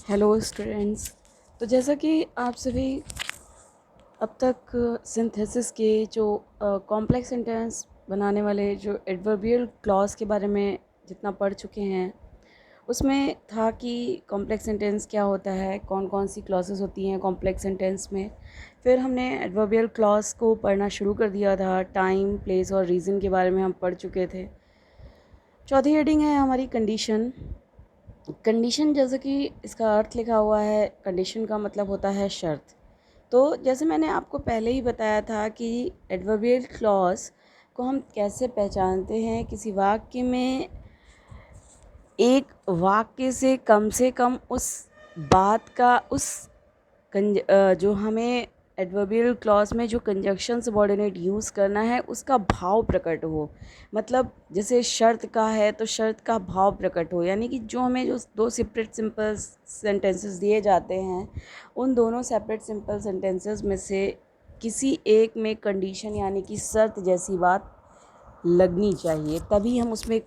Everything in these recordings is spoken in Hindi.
Hello students. तो जैसा कि आप सभी अब तक सिंथेसिस के जो कॉम्प्लेक्स सेंटेंस बनाने वाले जो एडवर्बियल क्लॉज के बारे में जितना पढ़ चुके हैं, उसमें था कि कॉम्प्लेक्स सेंटेंस क्या होता है, कौन कौन सी क्लॉजेस होती हैं कॉम्प्लेक्स सेंटेंस में। फिर हमने एडवर्बियल क्लॉज को पढ़ना शुरू कर दिया था। टाइम, प्लेस और रीज़न के बारे में हम पढ़ चुके थे। चौथी हेडिंग है हमारी कंडीशन। कंडीशन, जैसे कि इसका अर्थ लिखा हुआ है, कंडीशन का मतलब होता है शर्त। तो जैसे मैंने आपको पहले ही बताया था कि एडवर्बियल क्लॉज को हम कैसे पहचानते हैं। किसी वाक्य में एक वाक्य से कम उस बात का जो हमें एडवर्बियल क्लॉज में जो कंजक्शन सबऑर्डिनेट यूज़ करना है उसका भाव प्रकट हो। मतलब जैसे शर्त का है तो शर्त का भाव प्रकट हो, यानी कि जो हमें जो दो सेपरेट सिंपल सेंटेंसेस दिए जाते हैं, उन दोनों सेपरेट सिंपल सेंटेंसेस में से किसी एक में कंडीशन यानी कि शर्त जैसी बात लगनी चाहिए, तभी हम उसमें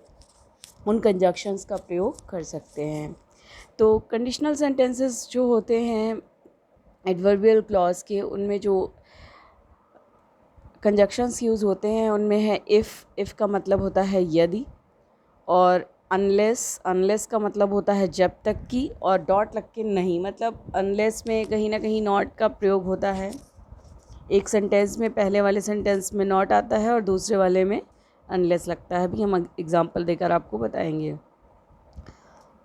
उन कंजक्शंस का प्रयोग कर सकते हैं। तो कंडीशनल सेंटेंसेस जो होते हैं एडवर्बियल क्लॉज के, उनमें जो कंजक्शंस यूज़ होते हैं उनमें है इफ़ का मतलब होता है यदि, और अनलेस का मतलब होता है जब तक कि, और डॉट लग के नहीं, मतलब अनलेस में कहीं ना कहीं नॉट का प्रयोग होता है। एक सेंटेंस में पहले वाले सेंटेंस में नॉट आता है और दूसरे वाले में अनलेस लगता है, भी हम एग्जांपल देकर आपको बताएंगे।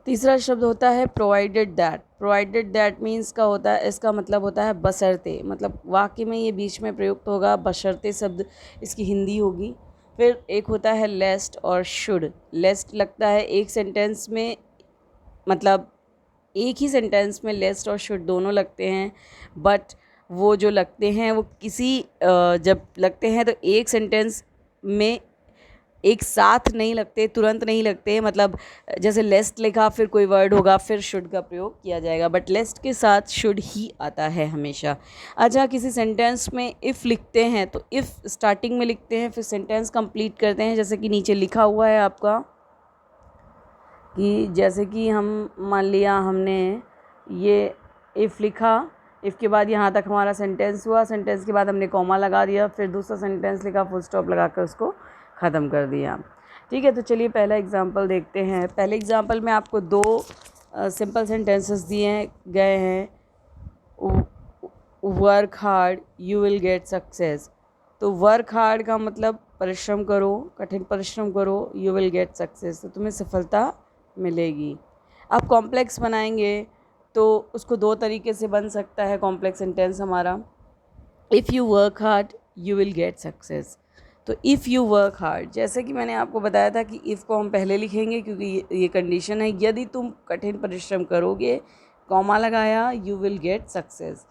तीसरा शब्द होता है provided that. Provided that means का होता है, इसका मतलब होता है बशर्ते, मतलब वाक्य में ये बीच में प्रयुक्त होगा, बशर्ते शब्द इसकी हिंदी होगी। फिर एक होता है लेस्ट और शुड। लेस्ट लगता है एक सेंटेंस में, मतलब एक ही सेंटेंस में लेस्ट और शुड दोनों लगते हैं, बट वो जो लगते हैं वो जब लगते हैं तो एक सेंटेंस में एक साथ नहीं लगते, तुरंत नहीं लगते। मतलब जैसे लेस्ट लिखा फिर कोई वर्ड होगा फिर शुड का प्रयोग किया जाएगा, बट लेस्ट के साथ शुड ही आता है हमेशा। अच्छा, किसी सेंटेंस में इफ़ लिखते हैं तो इफ़ स्टार्टिंग में लिखते हैं, फिर सेंटेंस कंप्लीट करते हैं, जैसे कि नीचे लिखा हुआ है आपका कि जैसे कि हम मान लिया हमने ये इफ़ लिखा, इफ़ के बाद यहाँ तक हमारा सेंटेंस हुआ, सेंटेंस के बाद हमने कॉमा लगा दिया, फिर दूसरा सेंटेंस लिखा, फुल स्टॉप लगा कर उसको ख़त्म कर दिया। ठीक है, तो चलिए पहला एग्जांपल देखते हैं। पहले एग्जांपल में आपको दो सिंपल सेंटेंसेस दिए गए हैं। Work hard you will get success. तो वर्क हार्ड का मतलब परिश्रम करो, कठिन परिश्रम करो, यू विल गेट सक्सेस, तो तुम्हें सफलता मिलेगी। आप कॉम्प्लेक्स बनाएंगे तो उसको दो तरीके से बन सकता है कॉम्प्लेक्स सेंटेंस हमारा। If you work hard you will get success. तो इफ़ यू वर्क हार्ड, जैसे कि मैंने आपको बताया था कि इफ़ को हम पहले लिखेंगे क्योंकि ये कंडीशन है। यदि तुम कठिन परिश्रम करोगे, कॉमा लगाया, यू विल गेट सक्सेस,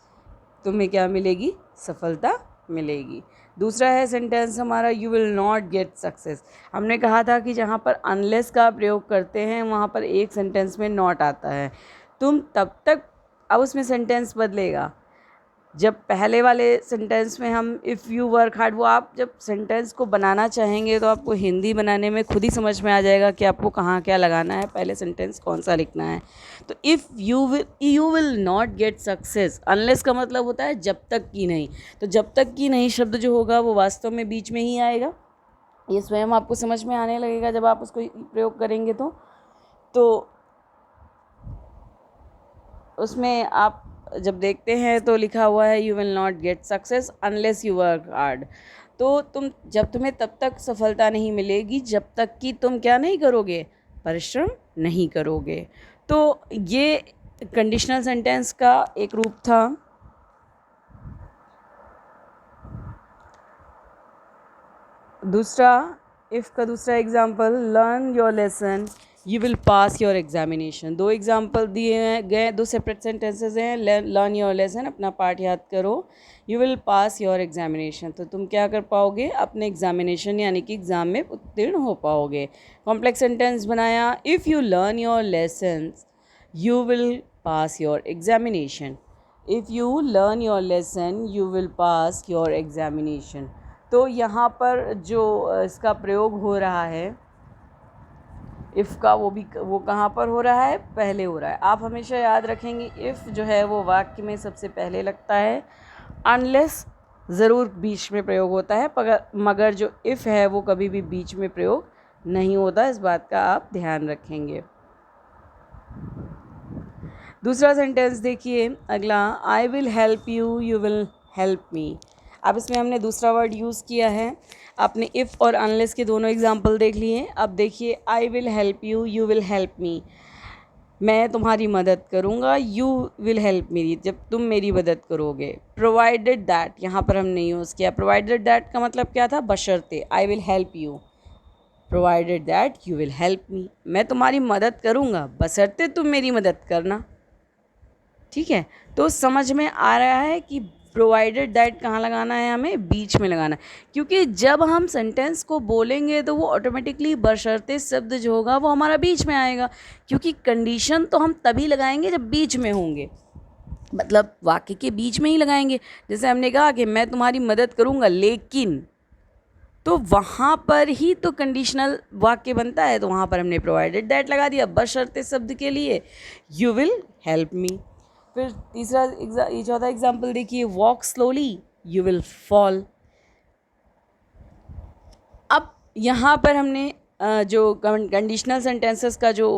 तुम्हें क्या मिलेगी? सफलता मिलेगी। दूसरा है सेंटेंस हमारा you will not get success. हमने कहा था कि जहाँ पर अनलेस का प्रयोग करते हैं वहाँ पर एक सेंटेंस में नॉट आता है। तुम तब तक, अब उसमें सेंटेंस बदलेगा। जब पहले वाले सेंटेंस में हम इफ़ यू वर्क हार्ड, वो आप जब सेंटेंस को बनाना चाहेंगे तो आपको हिंदी बनाने में खुद ही समझ में आ जाएगा कि आपको कहाँ क्या लगाना है, पहले सेंटेंस कौन सा लिखना है। तो if you will not get success, unless का मतलब होता है जब तक कि नहीं। तो जब तक कि नहीं शब्द जो होगा वो वास्तव में बीच में ही आएगा, ये स्वयं आपको समझ में आने लगेगा जब आप उसको प्रयोग करेंगे। तो उसमें आप जब देखते हैं तो लिखा हुआ है you will not get success unless you work hard. तो तुम्हें तब तक सफलता नहीं मिलेगी जब तक कि तुम क्या नहीं करोगे? परिश्रम नहीं करोगे। तो ये कंडीशनल सेंटेंस का एक रूप था। दूसरा, इफ़ का दूसरा example, learn your lesson you will pass your examination. दो एग्जाम्पल दिए गए, दो सेपरेट सेंटेंसेस हैं। लर्न योर लेसन, अपना पाठ याद करो, you will pass your examination, तो तुम क्या कर पाओगे? अपने एग्जामिनेशन यानी कि एग्ज़ाम में उत्तीर्ण हो पाओगे। कॉम्प्लेक्स सेंटेंस बनाया, if you learn your lesson you will pass your examination. If you learn your lesson you will pass your examination. तो यहाँ पर जो इसका प्रयोग हो रहा है, इफ़ का वो कहाँ पर हो रहा है, पहले हो रहा है। आप हमेशा याद रखेंगे इफ़ जो है वो वाक्य में सबसे पहले लगता है, अनलेस ज़रूर बीच में प्रयोग होता है, मगर जो इफ़ है वो कभी भी बीच में प्रयोग नहीं होता। इस बात का आप ध्यान रखेंगे। दूसरा सेंटेंस देखिए अगला, I will help you, you will help me. अब इसमें हमने दूसरा वर्ड यूज़ किया है। आपने इफ़ और अनलेस के दोनों एग्जाम्पल देख लिए। अब देखिए, I will help you, you will help me. मैं तुम्हारी मदद करूँगा, यू विल हेल्प मी, जब तुम मेरी मदद करोगे। प्रोवाइडेड दैट यहाँ पर हमने यूज़ किया। प्रोवाइडेड दैट का मतलब क्या था, बशर्ते। I will help you, provided that you will help me. मैं तुम्हारी मदद करूँगा बशर्ते तुम मेरी मदद करना। ठीक है, तो समझ में आ रहा है कि प्रोवाइडेड दैट कहाँ लगाना है, हमें बीच में लगाना है। क्योंकि जब हम सेंटेंस को बोलेंगे तो वो ऑटोमेटिकली बशर्ते शब्द जो होगा वो हमारा बीच में आएगा, क्योंकि कंडीशन तो हम तभी लगाएंगे जब बीच में होंगे, मतलब वाक्य के बीच में ही लगाएंगे। जैसे हमने कहा कि मैं तुम्हारी मदद करूँगा लेकिन, तो वहाँ पर ही तो कंडीशनल वाक्य बनता है, तो वहाँ पर हमने प्रोवाइडेड दैट लगा दिया बशर्ते शब्द के लिए, यू विल हेल्प मी। फिर चौथा एग्जाम्पल देखिए, walk slowly, you will fall. अब यहाँ पर हमने जो कंडीशनल सेंटेंसेस का जो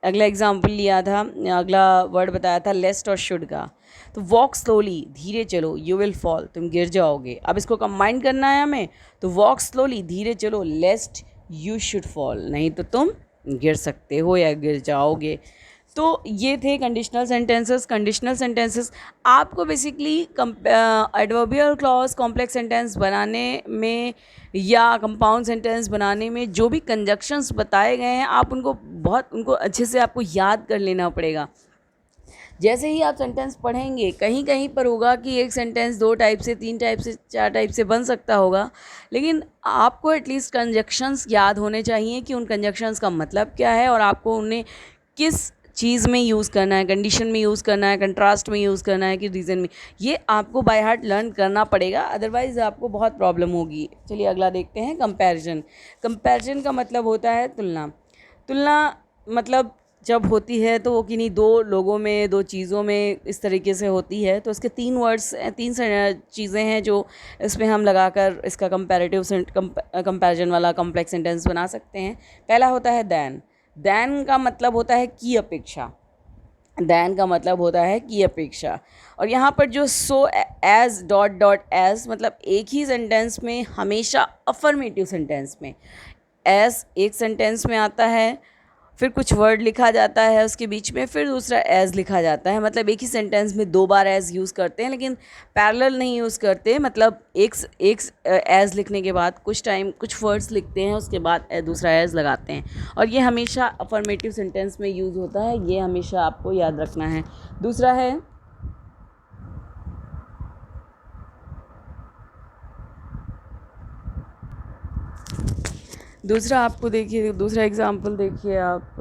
अगला एग्जाम्पल लिया था, अगला वर्ड बताया था लेस्ट और शुड का। तो वॉक स्लोली, धीरे चलो, यू विल फॉल, तुम गिर जाओगे। अब इसको कंबाइन करना है हमें, तो वॉक स्लोली, धीरे चलो, लेस्ट यू शुड फॉल, नहीं तो तुम गिर सकते हो या गिर जाओगे। तो ये थे कंडीशनल सेंटेंसेस। कंडीशनल सेंटेंसेस आपको basically adverbial clause, complex sentence बनाने में या कंपाउंड सेंटेंस बनाने में जो भी कंजक्शंस बताए गए हैं, आप उनको अच्छे से आपको याद कर लेना पड़ेगा। जैसे ही आप सेंटेंस पढ़ेंगे, कहीं कहीं पर होगा कि एक सेंटेंस 2 टाइप से, 3 टाइप से, 4 टाइप से बन सकता होगा, लेकिन आपको एटलीस्ट कंजक्शंस याद होने चाहिए कि उन कंजक्शंस का मतलब क्या है और आपको उन्हें किस चीज़ में यूज़ करना है, कंडीशन में यूज़ करना है, कंट्रास्ट में यूज़ करना है कि रीज़न में। ये आपको बाय हार्ट लर्न करना पड़ेगा, अदरवाइज़ आपको बहुत प्रॉब्लम होगी। चलिए अगला देखते हैं, कंपैरिजन। कंपैरिजन का मतलब होता है तुलना। तुलना मतलब जब होती है तो वो किन्हीं 2 लोगों में, 2 चीज़ों में इस तरीके से होती है। तो इसके 3 वर्ड्स, 3 चीज़ें हैं जो इसमें हम लगाकर इसका कंपैरिजन वाला कॉम्प्लेक्स सेंटेंस बना सकते हैं। पहला होता है दैन। दैन का मतलब होता है की अपेक्षा। दैन का मतलब होता है की अपेक्षा। और यहाँ पर जो सो, एज, डॉट डॉट एज, मतलब एक ही सेंटेंस में हमेशा अफर्मेटिव सेंटेंस में एज एक सेंटेंस में आता है, फिर कुछ वर्ड लिखा जाता है उसके बीच में, फिर दूसरा एज लिखा जाता है। मतलब एक ही सेंटेंस में 2 बार एज यूज़ करते हैं, लेकिन पैरेलल नहीं यूज़ करते। मतलब एक एज लिखने के बाद कुछ टाइम कुछ वर्ड्स लिखते हैं, उसके बाद दूसरा एज लगाते हैं, और ये हमेशा अफर्मेटिव सेंटेंस में यूज़ होता है। ये हमेशा आपको याद रखना है। दूसरा है दूसरा आपको देखिए, दूसरा एग्जाम्पल देखिए आप,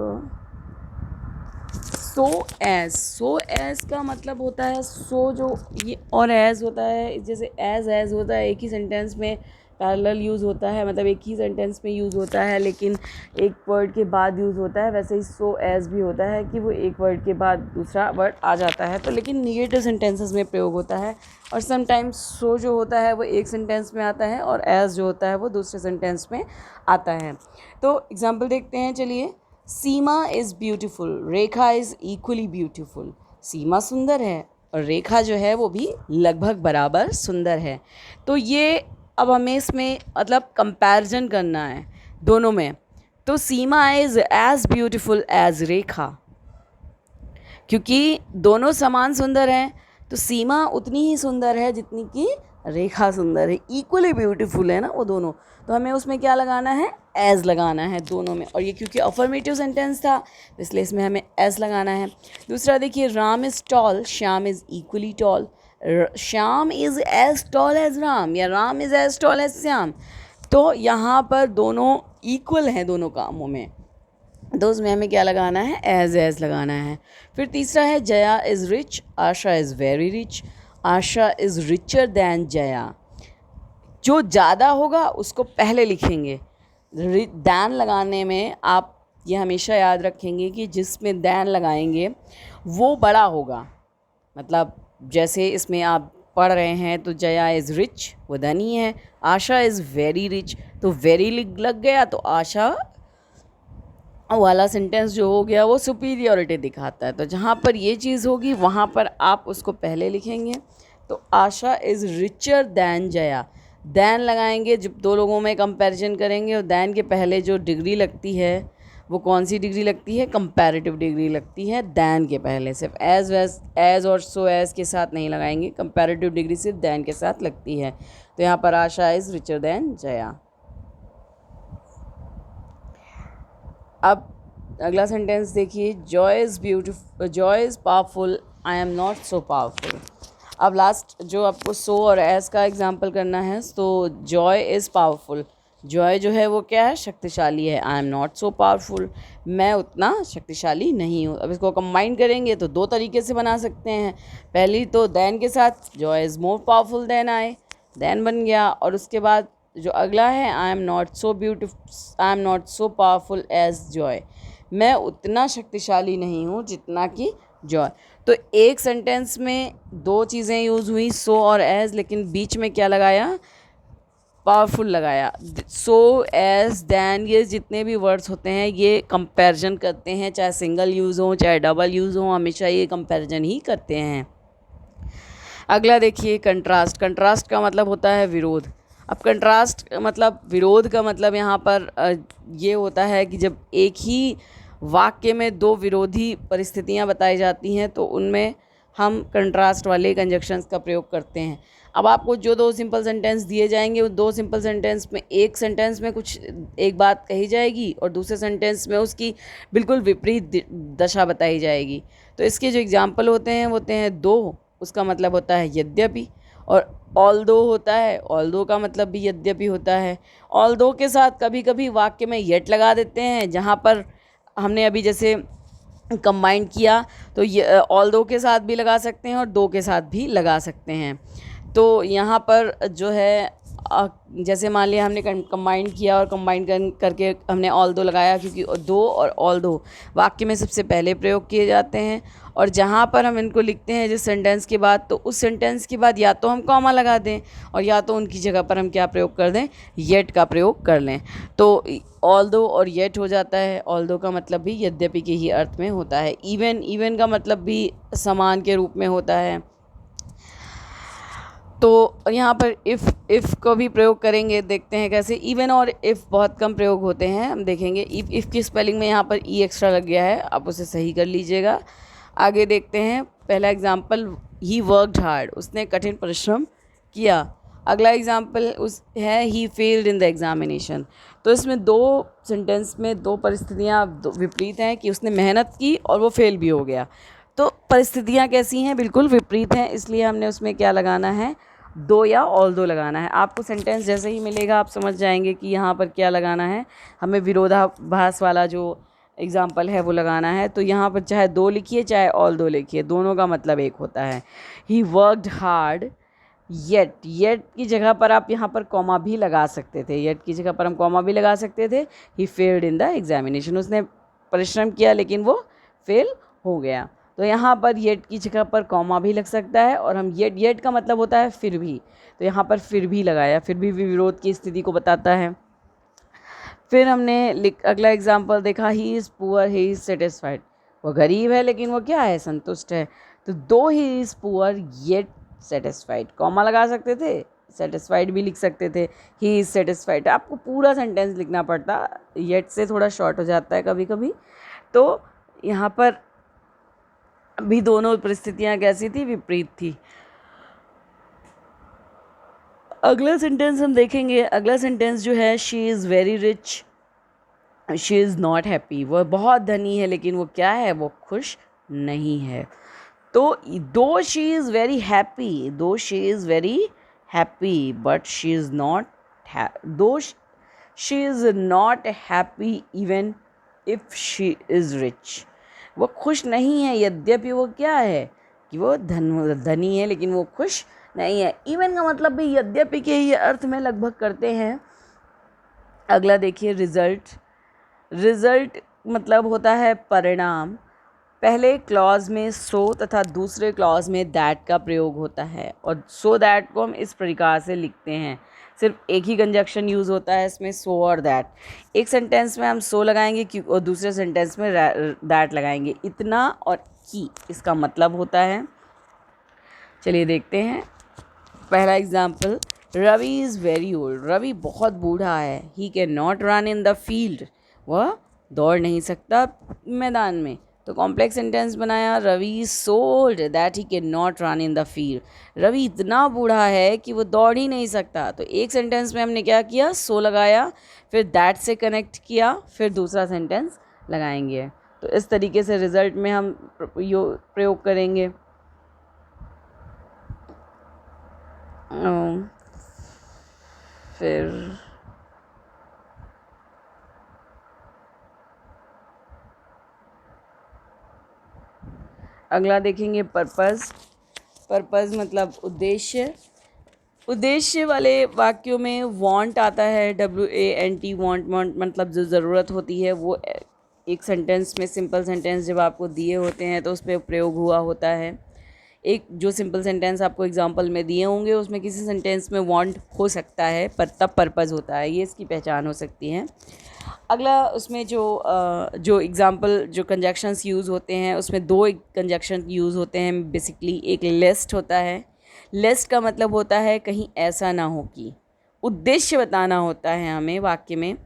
सो एज। सो एज का मतलब होता है सो जो ये, और एज होता है, जैसे एज होता है एक ही सेंटेंस में पैरेलल यूज़ होता है, मतलब एक ही सेंटेंस में यूज़ होता है लेकिन एक वर्ड के बाद यूज़ होता है। वैसे ही सो एज भी होता है कि वो एक वर्ड के बाद दूसरा वर्ड आ जाता है, तो लेकिन निगेटिव सेंटेंसेस में प्रयोग होता है। और समटाइम्स सो जो होता है वो एक सेंटेंस में आता है और एज जो होता है वो दूसरे सेंटेंस में आता है। तो एग्जाम्पल देखते हैं, चलिए। Seema is beautiful, Rekha is equally beautiful. Seema सुंदर है और रेखा जो है वो भी लगभग बराबर सुंदर है। तो ये अब हमें इसमें मतलब कंपैरिजन करना है दोनों में। तो सीमा इज़ एज ब्यूटीफुल एज रेखा, क्योंकि दोनों समान सुंदर हैं, तो सीमा उतनी ही सुंदर है जितनी कि रेखा सुंदर है। इक्वली ब्यूटीफुल है ना वो दोनों, तो हमें उसमें क्या लगाना है, एज लगाना है दोनों में। और ये क्योंकि अफर्मेटिव सेंटेंस था इसलिए इसमें हमें एज लगाना है। दूसरा देखिए, Ram is tall, Shyam is equally tall. Shyam is as tall as Ram, या Ram is as tall as Shyam. तो यहाँ पर दोनों इक्वल हैं दोनों कामों में, तो उसमें हमें क्या लगाना है, एज लगाना है। फिर तीसरा है, Jaya is rich, Asha is very rich. Asha is richer than Jaya. जो ज़्यादा होगा उसको पहले लिखेंगे। दैन लगाने में आप ये हमेशा याद रखेंगे कि जिसमें दैन लगाएंगे वो बड़ा होगा। मतलब जैसे इसमें आप पढ़ रहे हैं तो जया इज़ रिच, वो धनी है। आशा इज़ वेरी रिच, तो वेरी लग गया, तो आशा वाला सेंटेंस जो हो गया वो सुपीरियरिटी दिखाता है। तो जहाँ पर ये चीज़ होगी वहाँ पर आप उसको पहले लिखेंगे। तो Asha is richer than Jaya, than लगाएंगे जब दो लोगों में कंपैरिजन करेंगे, और दैन के पहले जो डिग्री लगती है वो कौन सी डिग्री लगती है? कंपैरेटिव डिग्री लगती है दैन के पहले। सिर्फ एज और सो एज के साथ नहीं लगाएंगे, कंपैरेटिव डिग्री सिर्फ दैन के साथ लगती है। तो यहाँ पर आशा इज़ रिचर दैन जया। अब अगला सेंटेंस देखिए, Joy is beautiful, Joy is powerful, I am not so powerful. अब लास्ट जो आपको सो और एस का एग्जाम्पल करना है, तो जॉय इज़ पावरफुल, जॉय जो है वो क्या है? शक्तिशाली है। I am not so powerful, मैं उतना शक्तिशाली नहीं हूँ। अब इसको कंबाइन करेंगे तो दो तरीके से बना सकते हैं। पहली तो दैन के साथ, Joy is more powerful than I, than बन गया। और उसके बाद जो अगला है, I am not so beautiful, I am not so powerful as Joy, मैं उतना शक्तिशाली नहीं हूँ जितना कि जॉय। तो एक सेंटेंस में दो चीज़ें यूज़ हुई, सो और एज, लेकिन बीच में क्या लगाया? पावरफुल लगाया। सो एज दैन, ये जितने भी वर्ड्स होते हैं ये कंपैरिजन करते हैं, चाहे सिंगल यूज़ हो चाहे डबल यूज़ हो, हमेशा ये कंपैरिजन ही करते हैं। अगला देखिए, कंट्रास्ट। कंट्रास्ट का मतलब होता है विरोध। अब कंट्रास्ट मतलब विरोध का मतलब यहाँ पर ये होता है कि जब एक ही वाक्य में दो विरोधी परिस्थितियाँ बताई जाती हैं तो उनमें हम कंट्रास्ट वाले कंजक्शंस का प्रयोग करते हैं। अब आपको जो दो सिंपल सेंटेंस दिए जाएंगे, वो दो सिंपल सेंटेंस में एक सेंटेंस में कुछ एक बात कही जाएगी और दूसरे सेंटेंस में उसकी बिल्कुल विपरीत दशा बताई जाएगी। तो इसके जो एग्जाम्पल होते हैं दो, उसका मतलब होता है यद्यपि, और ऑल्दो होता है, ऑल्दो का मतलब भी यद्यपि होता है। ऑल्दो के साथ कभी कभी वाक्य में येट लगा देते हैं, जहाँ पर हमने अभी जैसे कंबाइन किया तो ये ऑल्दो के साथ भी लगा सकते हैं और दो के साथ भी लगा सकते हैं। तो यहाँ पर जो है जैसे मान लिया हमने कंबाइन किया और कंबाइन करके हमने ऑल दो लगाया, क्योंकि दो और ऑल दो वाक्य में सबसे पहले प्रयोग किए जाते हैं। और जहाँ पर हम इनको लिखते हैं जिस सेंटेंस के बाद, तो उस सेंटेंस के बाद या तो हम कॉमा लगा दें और या तो उनकी जगह पर हम क्या प्रयोग कर दें? येट का प्रयोग कर लें। तो ऑल दो और येट हो जाता है। ऑल दो का मतलब भी यद्यपि के ही अर्थ में होता है। इवन का मतलब भी समान के रूप में होता है। तो यहाँ पर इफ़ को भी प्रयोग करेंगे, देखते हैं कैसे। इवन और इफ़ बहुत कम प्रयोग होते हैं, हम देखेंगे। इफ़ की स्पेलिंग में यहाँ पर ई एक्स्ट्रा लग गया है, आप उसे सही कर लीजिएगा। आगे देखते हैं, पहला एग्जाम्पल, ही वर्कड हार्ड, उसने कठिन परिश्रम किया। अगला एग्जाम्पल उस है, he failed in the examination. तो इसमें दो सेंटेंस में दो परिस्थितियाँ विपरीत हैं कि उसने मेहनत की और वो फेल भी हो गया। तो परिस्थितियाँ कैसी हैं? बिल्कुल विपरीत हैं, इसलिए हमने उसमें क्या लगाना है? दो या ऑल दो लगाना है। आपको सेंटेंस जैसे ही मिलेगा आप समझ जाएंगे कि यहाँ पर क्या लगाना है। हमें विरोधाभास वाला जो एग्जाम्पल है वो लगाना है। तो यहाँ पर चाहे दो लिखिए चाहे ऑल दो लिखिए, दोनों का मतलब एक होता है। He worked hard yet, yet की जगह पर आप यहाँ पर कॉमा भी लगा सकते थे, येट की जगह पर हम कॉमा भी लगा सकते थे। He failed in the examination, उसने परिश्रम किया लेकिन वो फेल हो गया। तो यहाँ पर येट की जगह पर कॉमा भी लग सकता है, और हम येट का मतलब होता है फिर भी, तो यहाँ पर फिर भी लगाया, फिर भी विरोध की स्थिति को बताता है। फिर हमने अगला एग्जाम्पल देखा, he is poor he is satisfied, वो गरीब है लेकिन वो क्या है? संतुष्ट है। तो दो he is poor yet satisfied, comma लगा सकते थे, सेटिस्फाइड भी लिख सकते थे। ही इज़ सेटिस्फाइड, आपको पूरा सेंटेंस लिखना पड़ता, येट से थोड़ा शॉर्ट हो जाता है कभी कभी। तो यहाँ पर भी दोनों परिस्थितियाँ कैसी थी? विपरीत थी। अगला सेंटेंस हम देखेंगे। अगला सेंटेंस जो है, she is very rich she is not happy, वह बहुत धनी है लेकिन वो क्या है? वो खुश नहीं है। तो though she is very happy, though she is very happy but she is not, though she is not happy even if she is rich, वो खुश नहीं है यद्यपि वो क्या है? कि वो धनी है लेकिन वो खुश नहीं है। इवन का मतलब भी यद्यपि के ही अर्थ में लगभग करते हैं। अगला देखिए, रिजल्ट। रिजल्ट मतलब होता है परिणाम। पहले क्लॉज में सो तथा दूसरे क्लॉज में दैट का प्रयोग होता है और सो दैट को हम इस प्रकार से लिखते हैं। सिर्फ एक ही कंजक्शन यूज़ होता है इसमें, सो और दैट। एक सेंटेंस में हम सो लगाएंगे क्यों और दूसरे सेंटेंस में दैट लगाएंगे। इतना और की इसका मतलब होता है। चलिए देखते हैं पहला example. Ravi is very old. Ravi बहुत बूढ़ा है। He can not run in the field. वह दौड़ नहीं सकता मैदान में। तो कॉम्प्लेक्स सेंटेंस बनाया, Ravi is so old that he can not run in the field. Ravi इतना बूढ़ा है कि वो दौड़ ही नहीं सकता। तो एक सेंटेंस में हमने क्या किया, सो लगाया, फिर दैट से कनेक्ट किया, फिर दूसरा सेंटेंस लगाएंगे। तो इस तरीके से रिजल्ट में हम प्रयोग करेंगे। फिर अगला देखेंगे पर्पस। पर्पस मतलब उद्देश्य। उद्देश्य वाले वाक्यों में वांट आता है, WANT, वांट वांट मतलब जो ज़रूरत होती है वो एक सेंटेंस में, सिंपल सेंटेंस जब आपको दिए होते हैं तो उस पर प्रयोग हुआ होता है। एक जो सिंपल सेंटेंस आपको एग्जांपल में दिए होंगे उसमें किसी सेंटेंस में वांट हो सकता है पर तब पर्पस होता है, ये इसकी पहचान हो सकती है। अगला उसमें जो एग्जांपल जो कंजक्शंस यूज़ होते हैं उसमें दो कंजक्शन यूज़ होते हैं बेसिकली। एक लेस्ट होता है। लेस्ट का मतलब होता है कहीं ऐसा ना हो कि, उद्देश्य बताना होता है हमें वाक्य में।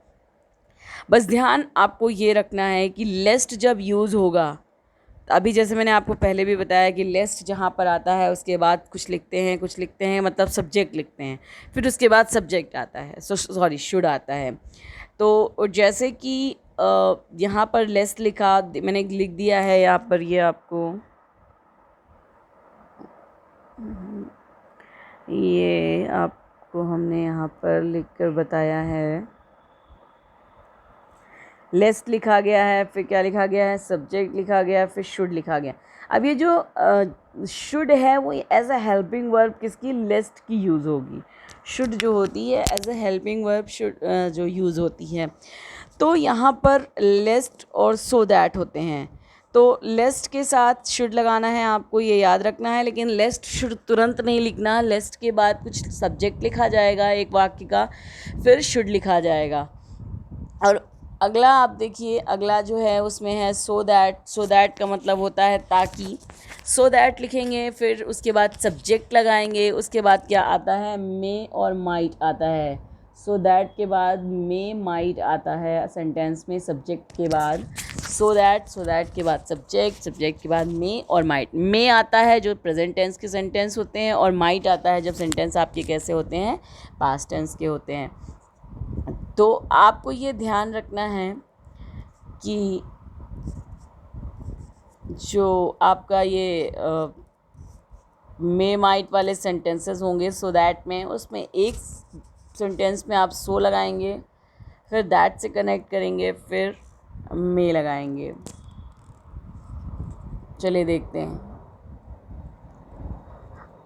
बस ध्यान आपको ये रखना है कि लेस्ट जब यूज़ होगा, अभी जैसे मैंने आपको पहले भी बताया कि लेस्ट जहाँ पर आता है उसके बाद कुछ लिखते हैं मतलब सब्जेक्ट लिखते हैं, फिर उसके बाद सब्जेक्ट आता है, शुड आता है। तो जैसे कि यहाँ पर लेस्ट लिखा, मैंने लिख दिया है यहाँ पर, ये आपको ये आपको हमने यहाँ पर लिखकर बताया है। लेस्ट लिखा गया है, फिर क्या लिखा गया है, सब्जेक्ट लिखा गया है, फिर शुड लिखा गया। अब ये जो शुड है वो एज अ हेल्पिंग वर्ब किसकी, लेस्ट की यूज़ होगी। शुड जो होती है as a helping verb should जो यूज़ होती है। तो यहाँ पर लेस्ट और सो दैट होते हैं। तो लेस्ट के साथ शुड लगाना है, आपको ये याद रखना है। लेकिन लेस्ट शुड तुरंत नहीं लिखना, लेस्ट के बाद कुछ सब्जेक्ट लिखा जाएगा एक वाक्य का, फिर शुड लिखा जाएगा। और अगला आप देखिए, अगला जो है उसमें है सो दैट। सो दैट का मतलब होता है ताकि। सो दैट लिखेंगे, फिर उसके बाद सब्जेक्ट लगाएंगे, उसके बाद क्या आता है, मे और माइट आता है। सो दैट के बाद मे माइट आता है सेंटेंस में, सब्जेक्ट के बाद सो दैट के बाद सब्जेक्ट के बाद मे और माइट। मे आता है जो प्रेजेंट टेंस के सेंटेंस होते हैं और माइट आता है जब सेंटेंस आपके कैसे होते हैं, पास्ट टेंस के होते हैं। तो आपको ये ध्यान रखना है कि जो आपका ये मे माइट वाले सेंटेंसेस होंगे सो दैट में, उसमें एक सेंटेंस में आप सो लगाएंगे, फिर दैट से कनेक्ट करेंगे, फिर मे लगाएंगे। चलिए देखते हैं।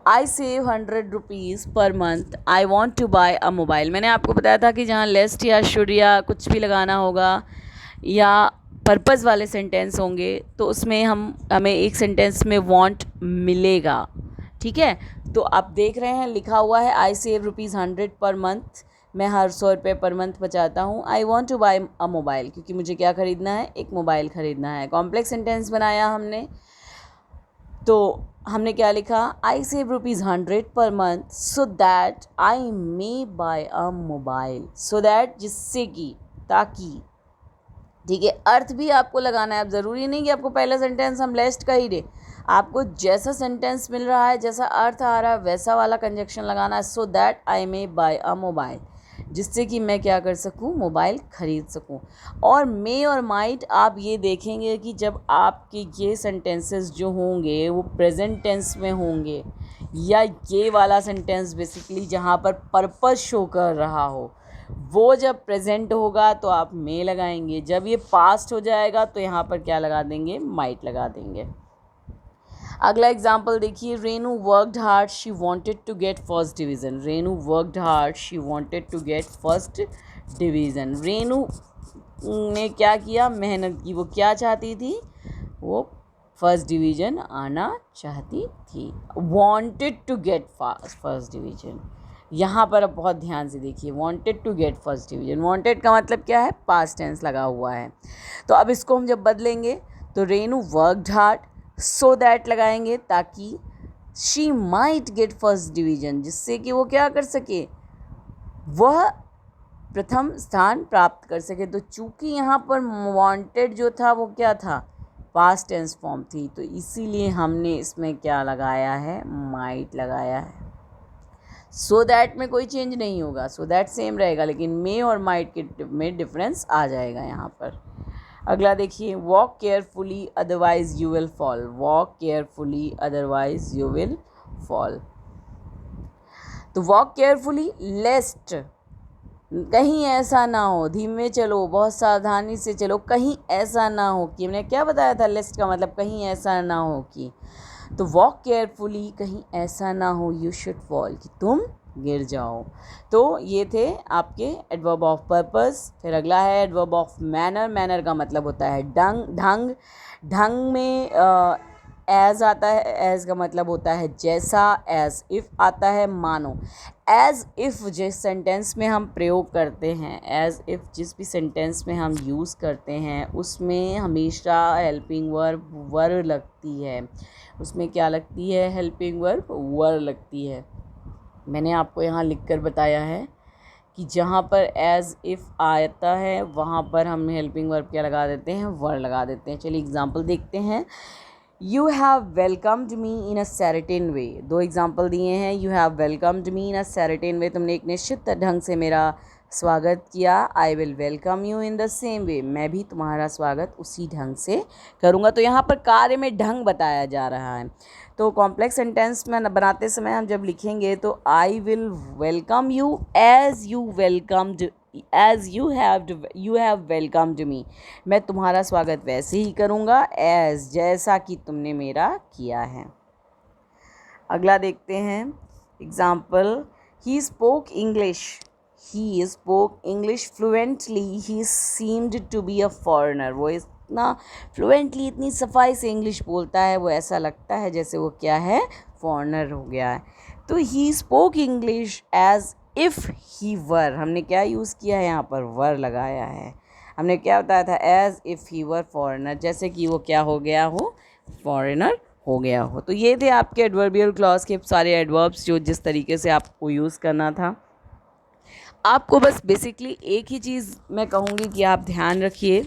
I save 100 rupees per month, I want to buy a mobile. मैंने आपको बताया था कि जहाँ लेस्ट या शुड या कुछ भी लगाना होगा या पर्पज़ वाले सेंटेंस होंगे तो उसमें हमें एक सेंटेंस में वॉन्ट मिलेगा। ठीक है, तो आप देख रहे हैं लिखा हुआ है आई सेव ₹100 पर मंथ, मैं हर 100 रुपये पर मंथ बचाता हूँ। I want to buy a mobile, क्योंकि मुझे क्या ख़रीदना है, एक मोबाइल ख़रीदना है। कॉम्प्लेक्स सेंटेंस बनाया हमने, तो हमने क्या लिखा, आई save ₹100 per month so that I may buy a mobile. So that जिससे कि, ताकि। ठीक है, अर्थ भी आपको लगाना है। अब ज़रूरी नहीं कि आपको पहला सेंटेंस हम लेस्ट का ही दे, आपको जैसा सेंटेंस मिल रहा है, जैसा अर्थ आ रहा है, वैसा वाला कंजक्शन लगाना है। So that I may buy a mobile, जिससे कि मैं क्या कर सकूं, मोबाइल ख़रीद सकूं। और मे और माइट आप ये देखेंगे कि जब आपके ये सेंटेंसेस जो होंगे वो प्रेजेंट टेंस में होंगे, या ये वाला सेंटेंस बेसिकली जहाँ पर पर्पस शो कर रहा हो, वो जब प्रेजेंट होगा तो आप मे लगाएंगे। जब ये पास्ट हो जाएगा तो यहाँ पर क्या लगा देंगे, माइट लगा देंगे। अगला एग्जाम्पल देखिए, Renu worked hard she wanted to get first division. Renu worked hard she wanted to get first division. Renu ने क्या किया, मेहनत की। वो क्या चाहती थी, वो फर्स्ट डिवीज़न आना चाहती थी, wanted to get first division. यहाँ पर अब बहुत ध्यान से देखिए, wanted to get first division, wanted का मतलब क्या है, पास्ट टेंस लगा हुआ है। तो अब इसको हम जब बदलेंगे तो Renu worked hard so that लगाएंगे, ताकि she might get first division, जिससे कि वो क्या कर सके, वह प्रथम स्थान प्राप्त कर सके। तो चूंकि यहाँ पर वांटेड जो था वो क्या था, पास्ट टेंस फॉर्म थी, तो इसीलिए हमने इसमें क्या लगाया है, माइट लगाया है। सो दैट में कोई चेंज नहीं होगा, सो दैट सेम रहेगा, लेकिन मे और माइट के में डिफरेंस आ जाएगा यहाँ पर। अगला देखिए, walk carefully otherwise you will fall, walk carefully otherwise you will fall. तो वॉक केयरफुली लेस्ट, कहीं ऐसा ना हो, धीमे चलो, बहुत सावधानी से चलो, कहीं ऐसा ना हो कि, हमने क्या बताया था, लेस्ट का मतलब कहीं ऐसा ना हो कि, तो वॉक केयरफुली, कहीं ऐसा ना हो, यू शुड फॉल, कि तुम गिर जाओ। तो ये थे आपके एडवर्ब ऑफ पर्पस। फिर अगला है एडवर्ब ऑफ मैनर। मैनर का मतलब होता है ढंग। ढंग में एज आता है, एज का मतलब होता है जैसा, एज इफ़ आता है मानो। एज इफ़ जिस सेंटेंस में हम प्रयोग करते हैं, एज इफ़ जिस भी सेंटेंस में हम यूज़ करते हैं, उसमें हमेशा हेल्पिंग वर्ब वर लगती है। उसमें क्या लगती है, हेल्पिंग वर्ब वर लगती है। मैंने आपको यहाँ लिख कर बताया है कि जहाँ पर एज इफ़ आता है वहाँ पर हम हेल्पिंग वर्ब क्या लगा देते हैं, वर लगा देते हैं। चलिए एग्जाम्पल देखते हैं। You have welcomed me in a certain way, दो एग्जाम्पल दिए हैं। You have welcomed me in a certain way, तुमने एक निश्चित ढंग से मेरा स्वागत किया। आई will welcome you in the same way, मैं भी तुम्हारा स्वागत उसी ढंग से करूँगा। तो यहाँ पर कार्य में ढंग बताया जा रहा है। तो कॉम्प्लेक्स सेंटेंस में बनाते समय हम जब लिखेंगे तो I will welcome you as you welcomed, as you have welcomed me, मैं तुम्हारा स्वागत वैसे ही करूँगा एज, जैसा कि तुमने मेरा किया है। अगला देखते हैं example. He spoke English fluently, he seemed to be a foreigner, वो इतना फ्लुएंटली, इतनी सफाई से इंग्लिश बोलता है, वो ऐसा लगता है जैसे वो क्या है, फॉरेनर हो गया है। तो he spoke English as if he were, हमने क्या यूज़ किया है यहाँ पर, वर लगाया है। हमने क्या बताया था, as if he were foreigner, जैसे कि वो क्या हो गया हो, फॉरेनर हो गया हो। तो ये थे आपके एडवर्बियल क्लॉज के सारे एडवर्ब्स, जो जिस तरीके से आपको यूज़ करना था। आपको बस बेसिकली एक ही चीज़ मैं कहूँगी कि आप ध्यान रखिए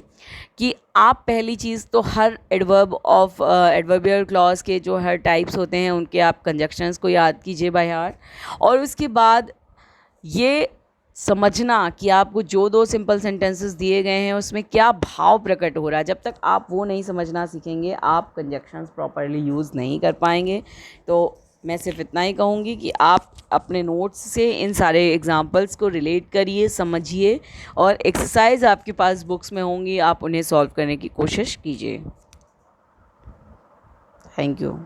कि आप पहली चीज़ तो हर एडवर्बियल क्लॉज के जो हर टाइप्स होते हैं उनके आप कंजक्शंस को याद कीजिए बाय हार्ट, और उसके बाद ये समझना कि आपको जो दो सिंपल सेंटेंसेस दिए गए हैं उसमें क्या भाव प्रकट हो रहा है। जब तक आप वो नहीं समझना सीखेंगे, आप कंजक्शंस प्रॉपरली यूज़ नहीं कर पाएंगे। तो मैं सिर्फ इतना ही कहूँगी कि आप अपने नोट्स से इन सारे एग्जाम्पल्स को रिलेट करिए, समझिए, और एक्सरसाइज आपके पास बुक्स में होंगी, आप उन्हें सॉल्व करने की कोशिश कीजिए। Thank you.